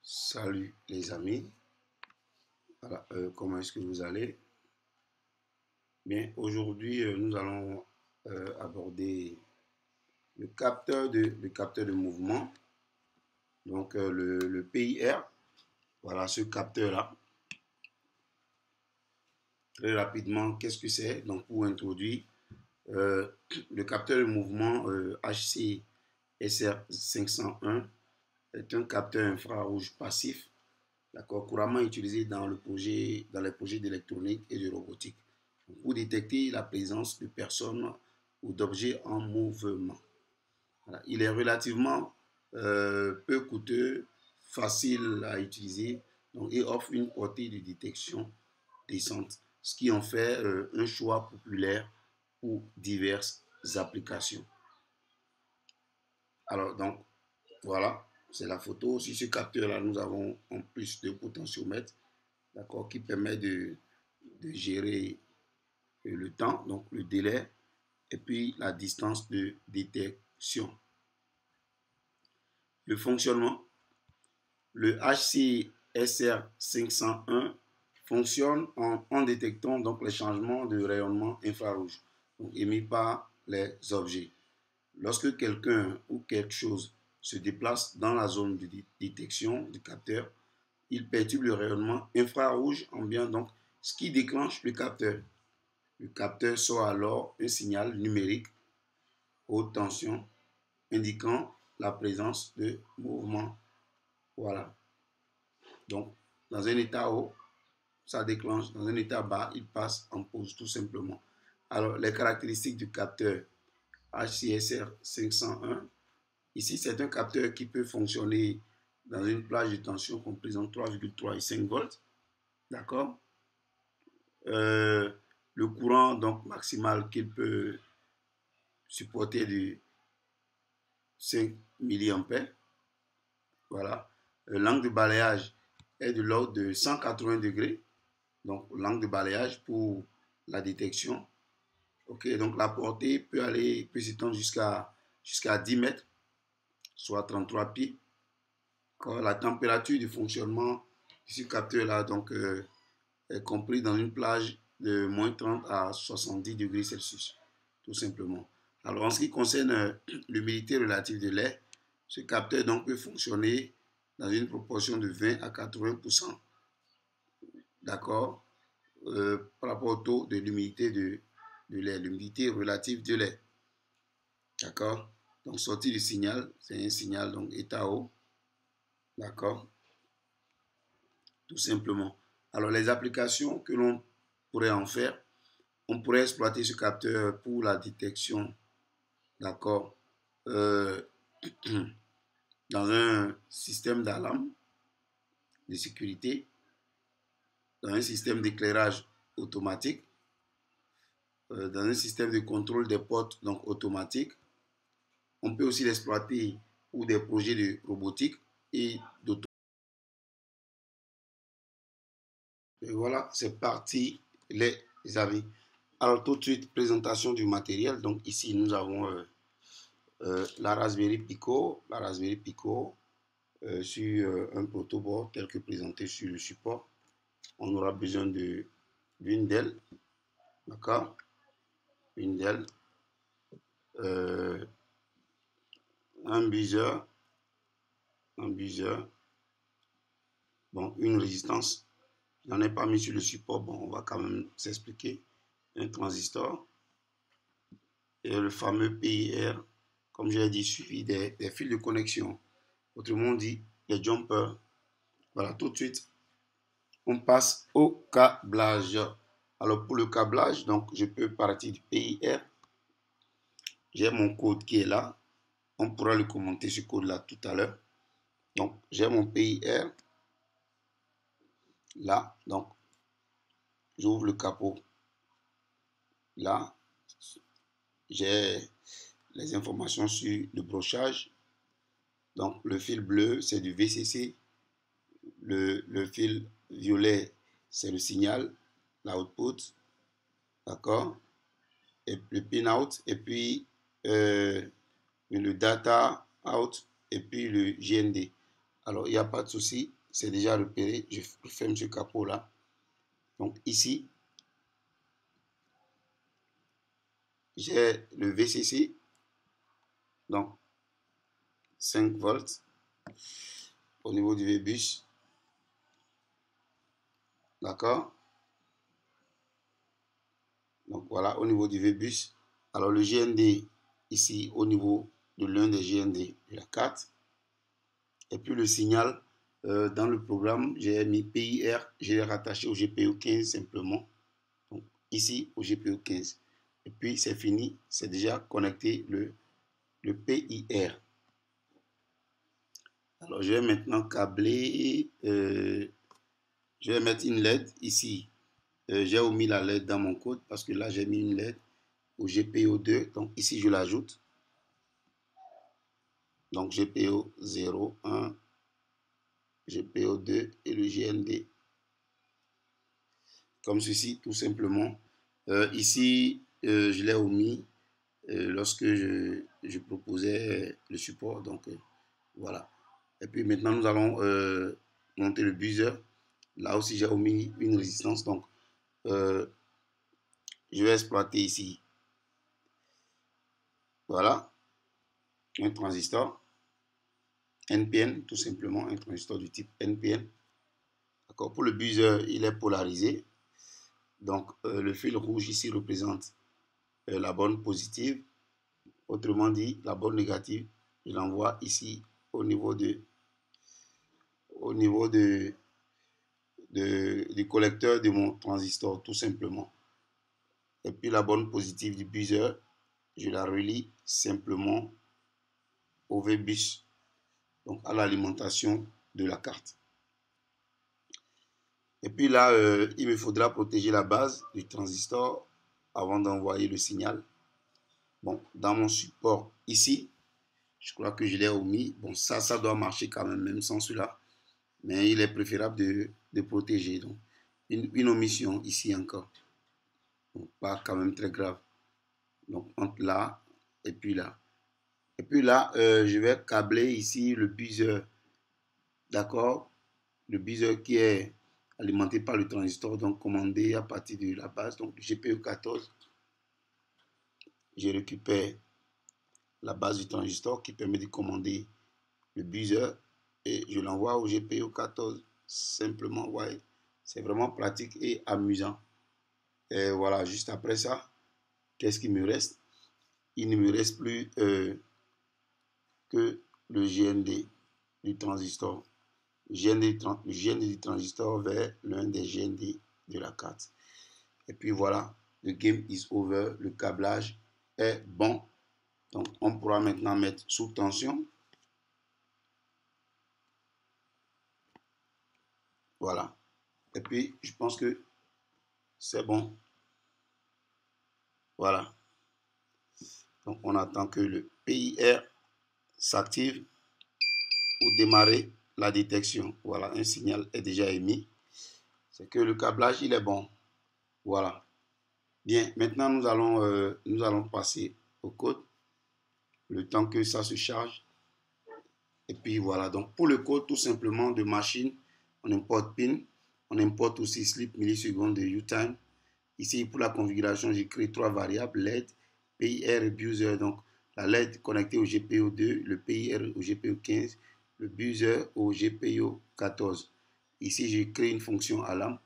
Salut les amis, voilà, comment est-ce que vous allez? Bien, aujourd'hui nous allons aborder le capteur de mouvement, donc le PIR. Voilà ce capteur-là. Très rapidement, qu'est-ce que c'est? Donc pour introduire, euh, le capteur de mouvement HC SR501 est un capteur infrarouge passif, d'accord, couramment utilisé dans les projets d'électronique et de robotique pour détecter la présence de personnes ou d'objets en mouvement. Voilà. Il est relativement peu coûteux, facile à utiliser, donc, et offre une portée de détection décente, ce qui en fait un choix populaire pour diverses applications. Alors, donc, voilà, c'est la photo. Sur ce capteur-là, nous avons en plus de potentiomètre, d'accord, qui permet de gérer le temps, donc le délai, et puis la distance de détection. Le fonctionnement, le HCSR501 fonctionne en détectant donc les changements de rayonnement infrarouge émis par les objets. Lorsque quelqu'un ou quelque chose se déplace dans la zone de détection du capteur, il perturbe le rayonnement infrarouge ambiant, donc, ce qui déclenche le capteur. Le capteur sort alors un signal numérique haute tension indiquant la présence de mouvement. Voilà. Donc, dans un état haut, ça déclenche. Dans un état bas, il passe en pause tout simplement. Alors, les caractéristiques du capteur HCSR 501. Ici, c'est un capteur qui peut fonctionner dans une plage de tension comprise entre 3,3 et 5 volts. D'accord? Le courant donc maximal qu'il peut supporter de 5 mA. Voilà. L'angle de balayage est de l'ordre de 180 degrés. Donc, l'angle de balayage pour la détection. Ok, donc la portée peut s'étendre jusqu'à 10 mètres, soit 33 pieds. La température de fonctionnement de ce capteur-là donc, est compris dans une plage de moins 30 à 70 degrés Celsius, tout simplement. Alors, en ce qui concerne l'humidité relative de l'air, ce capteur donc peut fonctionner dans une proportion de 20 à 80%, d'accord, par rapport au taux de l'humidité de l'air, l'humidité relative de l'air, d'accord. Donc, sortie du signal, c'est un signal donc état haut, d'accord, tout simplement. Alors, les applications que l'on pourrait en faire, on pourrait exploiter ce capteur pour la détection, d'accord, dans un système d'alarme de sécurité, dans un système d'éclairage automatique, dans un système de contrôle des portes donc automatique. On peut aussi l'exploiter pour des projets de robotique et d'automatisation. Et voilà, c'est parti les amis. Alors tout de suite, présentation du matériel. Donc ici, nous avons la Raspberry Pico, sur un protoboard tel que présenté sur le support. On aura besoin d'une Dell, d'accord, une Dell, un buzzer, bon, une résistance. Je n'en ai pas mis sur le support, bon, on va quand même s'expliquer. Un transistor et le fameux PIR, comme je l'ai dit, suivi des fils de connexion, autrement dit, les jumpers. Voilà, tout de suite, on passe au câblage. Alors, pour le câblage, donc, je peux partir du PIR. J'ai mon code qui est là. On pourra le commenter, ce code-là, tout à l'heure. Donc, j'ai mon PIR. Là, donc, j'ouvre le capot. Là, j'ai les informations sur le brochage. Donc, le fil bleu, c'est du VCC. Le fil violet, c'est le signal, l'output. D'accord? Et le pin out. Et puis, le data out, et puis le JND. Alors, il n'y a pas de souci, c'est déjà repéré. Je ferme ce capot-là. Donc, ici, j'ai le VCC, donc 5 volts au niveau du V-bus. D'accord? Donc, voilà, au niveau du V-bus. Alors, le GND, ici, au niveau de l'un des GND de la carte. Et puis, le signal, dans le programme, j'ai mis PIR, j'ai rattaché au GPIO 15 simplement. Donc, ici, au GPIO 15. Et puis, c'est fini, c'est déjà connecté le PIR. Alors, je vais maintenant câbler, je vais mettre une LED ici. J'ai omis la LED dans mon code parce que là, j'ai mis une LED au GPIO2. Donc, ici, je l'ajoute. Donc, GPIO 0, 1, GPIO 2 et le GND. Comme ceci, tout simplement. Ici, je l'ai omis lorsque je proposais le support. Donc, voilà. Et puis maintenant, nous allons monter le buzzer. Là aussi, j'ai omis une résistance. Donc, je vais exploiter ici. Voilà. Un transistor. NPN, tout simplement. Un transistor du type NPN. D'accord. Pour le buzzer, il est polarisé. Donc, le fil rouge ici représente la borne positive. Autrement dit, la borne négative, je l'envoie ici au niveau du collecteur de mon transistor, tout simplement. Et puis la borne positive du buzzer, je la relie simplement au V-bus, donc à l'alimentation de la carte. Et puis là, il me faudra protéger la base du transistor avant d'envoyer le signal. Bon, dans mon support ici, je crois que je l'ai omis. Bon, ça doit marcher quand même sans cela. Mais il est préférable de protéger. Donc, une omission ici encore. Donc, pas quand même très grave. Donc, entre là et puis là. Et puis là, je vais câbler ici le buzzer. D'accord? Le buzzer qui est alimenté par le transistor, donc commandé à partir de la base. Donc, le GPIO 14. Je récupère la base du transistor qui permet de commander le buzzer et je l'envoie au GPIO 14 simplement. Ouais, c'est vraiment pratique et amusant. Et voilà, juste après ça, qu'est-ce qu'il me reste? Il ne me reste plus que le GND du transistor. Le GND du transistor vers l'un des GND de la carte. Et puis voilà, le game is over, le câblage est bon. Donc on pourra maintenant mettre sous tension. Voilà. Et puis je pense que c'est bon. Voilà. Donc on attend que le PIR s'active pour démarrer la détection. Voilà, un signal est déjà émis. C'est que le câblage, il est bon. Voilà. Bien, maintenant nous allons passer au code. Le temps que ça se charge. Et puis voilà. Donc pour le code, tout simplement de machine, on importe pin. On importe aussi sleep millisecondes de U-time. Ici, pour la configuration, j'ai créé 3 variables, LED, PIR et buzzer. Donc, la LED connectée au GPIO 2, le PIR au GPIO 15, le buzzer au GPIO 14. Ici, j'ai créé une fonction alarme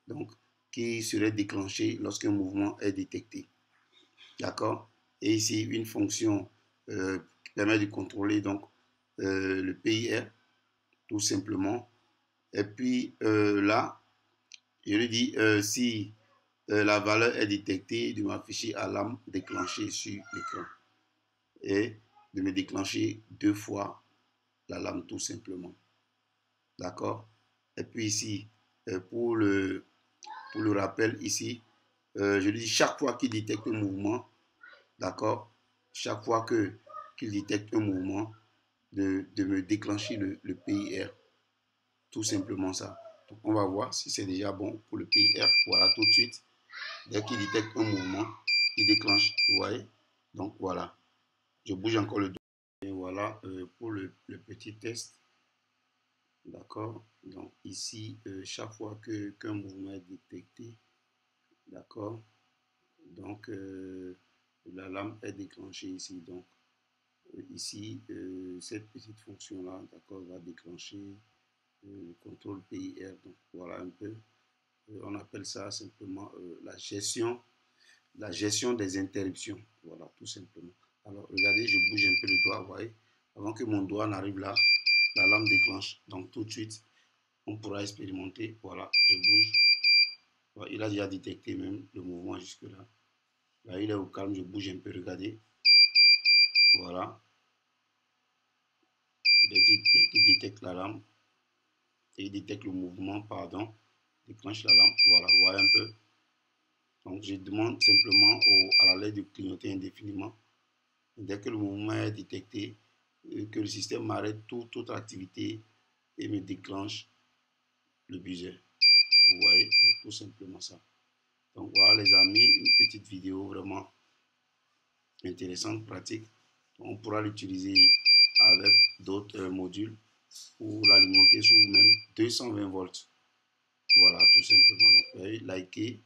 donc, qui serait déclenchée lorsqu'un mouvement est détecté. D'accord? Et ici, une fonction qui permet de contrôler donc, le PIR, tout simplement. Et puis là, je lui dis si la valeur est détectée, de m'afficher alarme déclenchée sur l'écran et de me déclencher 2 fois l'alarme tout simplement. D'accord? Et puis ici, pour le rappel ici, je lui dis chaque fois qu'il détecte un mouvement, d'accord? Chaque fois qu'il détecte un mouvement, de me déclencher le PIR. Tout simplement ça. Donc on va voir si c'est déjà bon pour le PIR. Voilà tout de suite. Dès qu'il détecte un mouvement, il déclenche. Vous voyez? Donc voilà. Je bouge encore le dos. Et voilà pour le petit test. D'accord. Donc ici, chaque fois qu'un mouvement est détecté, d'accord, donc l'alarme est déclenchée ici. Donc ici, cette petite fonction-là, d'accord, va déclencher le contrôle PIR. Donc voilà un peu. On appelle ça simplement la gestion des interruptions. Voilà, tout simplement. Alors regardez, je bouge un peu le doigt, vous voyez. Avant que mon doigt n'arrive là, l'alarme déclenche. Donc tout de suite, on pourra expérimenter. Voilà, je bouge. Voilà, il a déjà détecté même le mouvement jusque-là. Là, il est au calme, je bouge un peu, regardez. Voilà. Dès qu'il détecte l'alarme, et il détecte le mouvement, pardon, déclenche l'alarme. Voilà, vous voyez un peu. Donc, je demande simplement à la LED de clignoter indéfiniment. Dès que le mouvement est détecté, que le système m'arrête toute autre activité et me déclenche le buzzer. Vous voyez, donc tout simplement ça. Donc voilà les amis, une petite vidéo vraiment intéressante, pratique. On pourra l'utiliser avec d'autres modules pour l'alimenter sous même 220 volts. Voilà, tout simplement. Donc, veuillez liker,